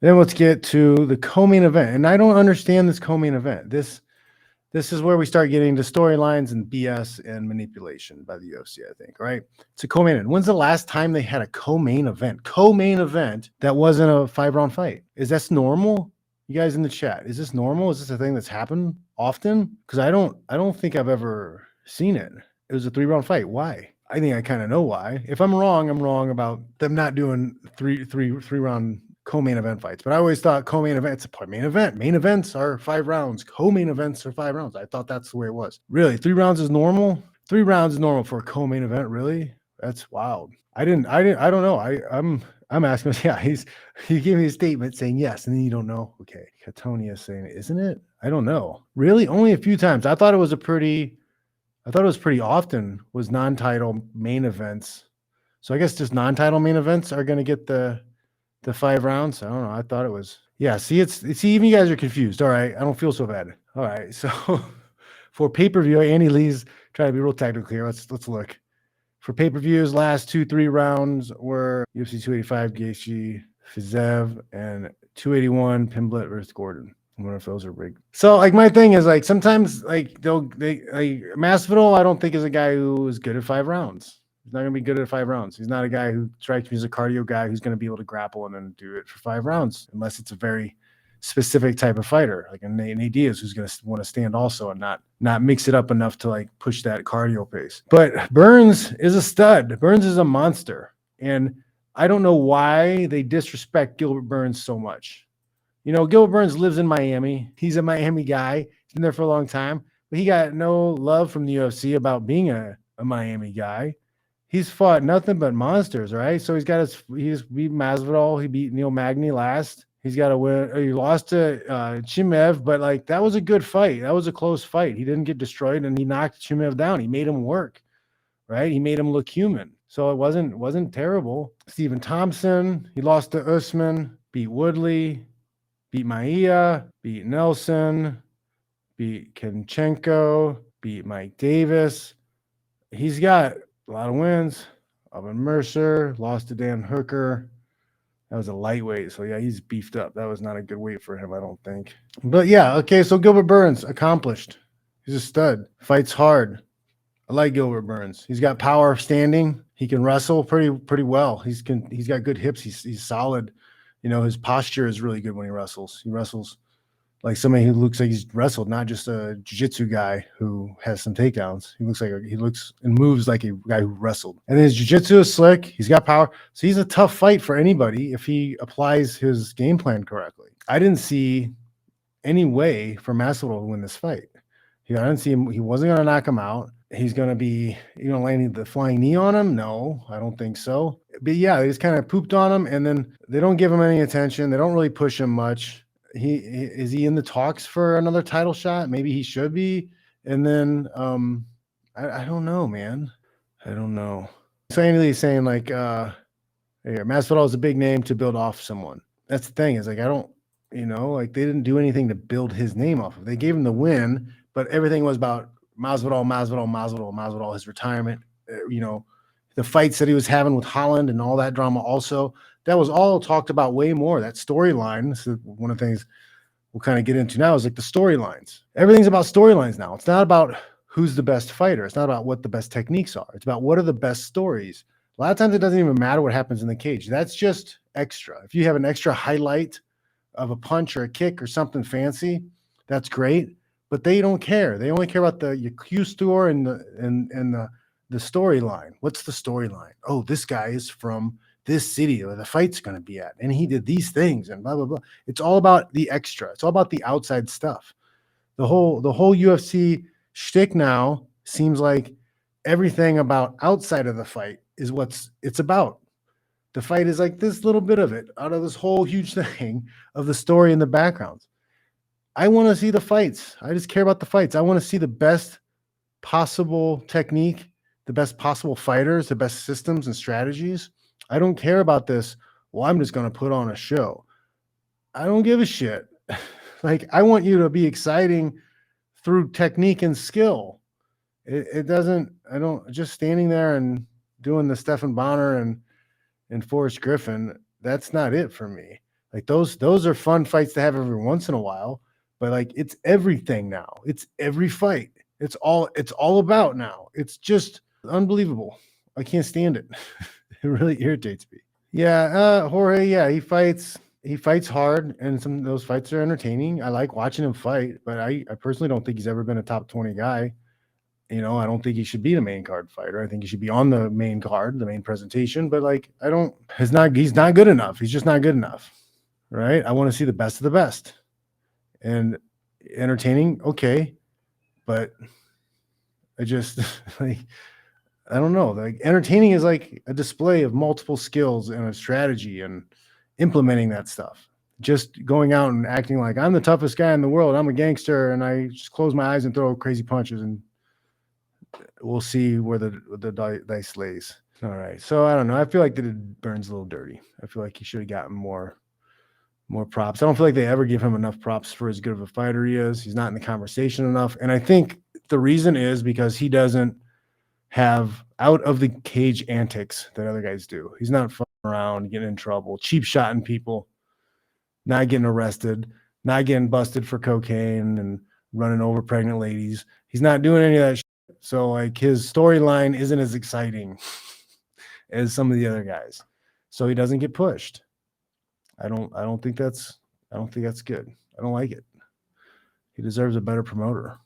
Then let's get to the co-main event. And I don't understand this co-main event. This is where we start getting to storylines and BS and manipulation by the UFC, I think, right? It's a co-main event. When's the last time they had a co-main event? Co-main event that wasn't a 5-round fight. Is this normal? You guys in the chat, is this normal? Is this a thing that's happened often? Because I don't think I've ever seen it. It was a 3-round fight. Why? I think I kind of know why. If I'm wrong about them not doing three-round co-main event fights. But I always thought co-main event, it's a main event. Main events are 5 rounds. Co-main events are 5 rounds. I thought that's the way it was. Really? 3 rounds is normal? 3 rounds is normal for a co-main event, really? That's wild. I don't know. I'm asking, yeah, he gave me a statement saying yes, and then you don't know. Okay. Catonia saying, isn't it? I don't know. Really? Only a few times. I thought it was pretty often was non-title main events. So I guess just non-title main events are going to get the 5 rounds. I don't know. I thought it was. Yeah. See, even you guys are confused. All right. I don't feel so bad. All right. So for pay-per-view, Andy Lee's trying to be real technical here. Let's look. For pay-per-views, last 2-3 rounds were UFC 285, Gaethje, Fiziev, and 281, Pimblett versus Gordon. I wonder if those are rigged. So, like, my thing is, like, sometimes, like, Masvidal, I don't think is a guy who is good at 5 rounds. He's not going to be good at 5 rounds. He's not a guy who strikes me as a cardio guy who's going to be able to grapple and then do it for 5 rounds, unless it's a very specific type of fighter, like a Nate Diaz, who's going to want to stand also and not mix it up enough to like push that cardio pace. But Burns is a stud. Burns is a monster. And I don't know why they disrespect Gilbert Burns so much. You know, Gilbert Burns lives in Miami. He's a Miami guy. He's been there for a long time, but he got no love from the UFC about being a Miami guy. He's fought nothing but monsters, right? So he's beat Masvidal. He beat Neil Magny last. He's got a win. He lost to Chimaev, but like that was a good fight. That was a close fight. He didn't get destroyed, and he knocked Chimaev down. He made him work, right? He made him look human. So it wasn't terrible. Stephen Thompson, he lost to Usman, beat Woodley, beat Maia, beat Nelson, beat Kenchenko, beat Mike Davis. He's got a lot of wins. Alvin Mercer lost to Dan Hooker. That was a lightweight. So, yeah, he's beefed up. That was not a good weight for him, I don't think. But, yeah, okay, so Gilbert Burns, accomplished. He's a stud. Fights hard. I like Gilbert Burns. He's got power standing. He can wrestle pretty well. He's got good hips. He's solid. You know, his posture is really good when he wrestles. He wrestles like somebody who looks like he's wrestled, not just a jiu-jitsu guy who has some takedowns. He looks and moves like a guy who wrestled. And then his jiu-jitsu is slick. He's got power. So he's a tough fight for anybody if he applies his game plan correctly. I didn't see any way for Masvidal to win this fight. I didn't see him. He wasn't going to knock him out. He's going to be, landing the flying knee on him? No, I don't think so. But yeah, they just kind of pooped on him, and then they don't give him any attention. They don't really push him much. Is he in the talks for another title shot? Maybe he should be. And then I don't know, man. I don't know. So Andy Lee is saying like Masvidal is a big name to build off someone. That's the thing, is like I don't, like they didn't do anything to build his name off of. They gave him the win, but everything was about Masvidal, his retirement, the fights that he was having with Holland and all that drama also. That was all talked about way more. That storyline, this is one of the things we'll kind of get into now, is like the storylines. Everything's about storylines now. It's not about who's the best fighter. It's not about what the best techniques are. It's about what are the best stories. A lot of times it doesn't even matter what happens in the cage. That's just extra. If you have an extra highlight of a punch or a kick or something fancy, that's great. But they don't care. They only care about your Q store and the storyline. What's the storyline? Oh, this guy is from this city where the fight's going to be at, and he did these things and blah blah blah. It's all about the extra. It's all about the outside stuff. The whole UFC shtick now seems like everything about outside of the fight is it's about. The fight is like this little bit of it out of this whole huge thing of the story in the backgrounds. I want to see the fights. I just care about the fights. I want to see the best possible technique, the best possible fighters, the best systems and strategies. I don't care about this. Well, I'm just going to put on a show. I don't give a shit. Like, I want you to be exciting through technique and skill. I don't just standing there and doing the Stephan Bonner and Forrest Griffin. That's not it for me. Like those are fun fights to have every once in a while, but like it's everything now. It's every fight. It's all about now. It's just unbelievable. I can't stand it. It really irritates me. Yeah, Jorge, yeah, he fights hard, and some of those fights are entertaining. I like watching him fight, but I personally don't think he's ever been a top 20 guy. You know, I don't think he should be the main card fighter. I think he should be on the main card, the main presentation, but like he's not good enough. He's just not good enough. Right? I want to see the best of the best. And entertaining, okay, but I just like I don't know. Like entertaining is like a display of multiple skills and a strategy and implementing that stuff. Just going out and acting like I'm the toughest guy in the world. I'm a gangster, and I just close my eyes and throw crazy punches, and we'll see where the dice lays. All right. So I don't know. I feel like that Burns a little dirty. I feel like he should have gotten more props. I don't feel like they ever give him enough props for as good of a fighter he is. He's not in the conversation enough. And I think the reason is because he doesn't have out of the cage antics that other guys do. He's not fucking around, getting in trouble, cheap shotting people, not getting arrested, not getting busted for cocaine and running over pregnant ladies. He's not doing any of that shit. So like his storyline isn't as exciting as some of the other guys. So he doesn't get pushed. I don't think that's good. I don't like it. He deserves a better promoter.